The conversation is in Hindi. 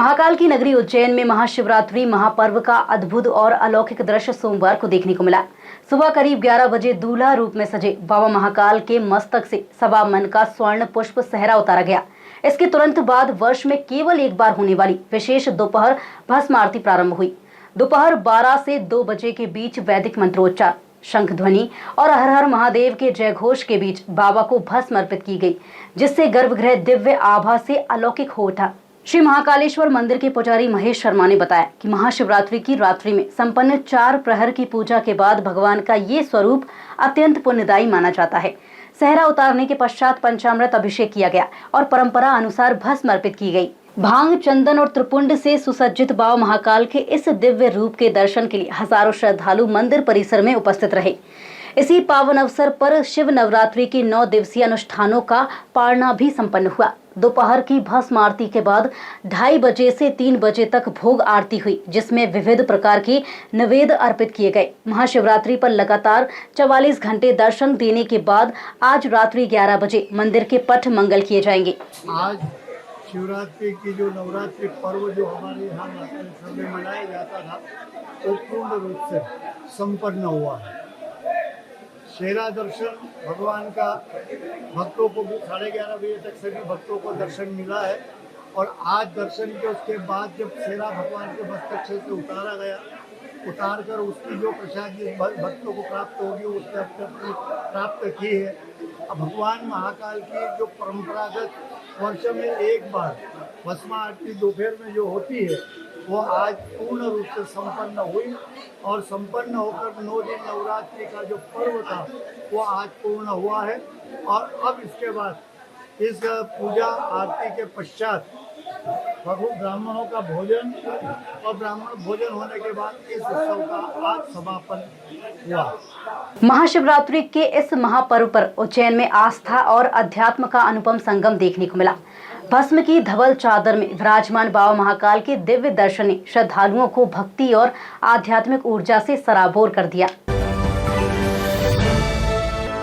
महाकाल की नगरी उज्जैन में महाशिवरात्रि महापर्व का अद्भुत और अलौकिक दृश्य सोमवार को देखने को मिला। सुबह करीब 11 बजे दूल्हा रूप में सजे बाबा महाकाल के मस्तक से सवा मन का स्वर्ण पुष्प सहरा उतारा गया। इसके तुरंत बाद वर्ष में केवल एक बार होने वाली विशेष दोपहर भस्म आरती प्रारंभ हुई। दोपहर 12 से 2 बजे के बीच वैदिक मंत्रोच्चार, शंख ध्वनि और हर हर महादेव के जयघोष के बीच बाबा को भस्म अर्पित की गई, जिससे गर्भगृह दिव्य आभा से अलौकिक हो उठा। श्री महाकालेश्वर मंदिर के पुजारी महेश शर्मा ने बताया कि महाशिवरात्रि की रात्रि में संपन्न 4 प्रहर की पूजा के बाद भगवान का ये स्वरूप अत्यंत पुण्यदायी माना जाता है। सहरा उतारने के पश्चात पंचामृत अभिषेक किया गया और परंपरा अनुसार भस्म अर्पित की गई। भांग, चंदन और त्रिपुंड से सुसज्जित बाबा महाकाल के इस दिव्य रूप के दर्शन के लिए हजारों श्रद्धालु मंदिर परिसर में उपस्थित रहे। इसी पावन अवसर पर शिव नवरात्रि के 9 दिवसीय अनुष्ठानों का पारणा भी संपन्न हुआ। दोपहर की भस्म आरती के बाद 2:30 बजे से 3 बजे तक भोग आरती हुई, जिसमें विविध प्रकार के नैवेद्य अर्पित किए गए। महाशिवरात्रि पर लगातार 44 घंटे दर्शन देने के बाद आज रात्रि 11 बजे मंदिर के पट मंगल किए जाएंगे। आज शिवरात्रि की जो नवरात्रि पर्व जो हमारे यहाँ महाकालेश्वर में मनाया जाता था, वो पूर्ण रूप से संपन्न हुआ है। शेरा दर्शन भगवान का भक्तों को भी 11:30 बजे तक सभी भक्तों को दर्शन मिला है। और आज दर्शन के उसके बाद जब शेरा भगवान के मस्तक से उतारा गया, उतार कर उसकी जो प्रसाद जिस भक्तों को प्राप्त होगी उसने अपने प्राप्त की है। अब भगवान महाकाल की जो परंपरागत वर्ष में एक बार भस्म आरती दोपहर में जो होती है, वो आज पूर्ण रूप से संपन्न हुई और संपन्न होकर 9 दिन नवरात्रि का जो पर्व था वो आज पूर्ण हुआ है। और अब इसके बाद इस पूजा आरती के पश्चात ब्राह्मणों का भोजन और ब्राह्मण भोजन होने के बाद इस उत्सव का आज समापन हुआ। महाशिवरात्रि के इस महापर्व पर उज्जैन में आस्था और अध्यात्म का अनुपम संगम देखने को मिला। भस्म की धवल चादर में विराजमान बाबा महाकाल के दिव्य दर्शन ने श्रद्धालुओं को भक्ति और आध्यात्मिक ऊर्जा से सराबोर कर दिया।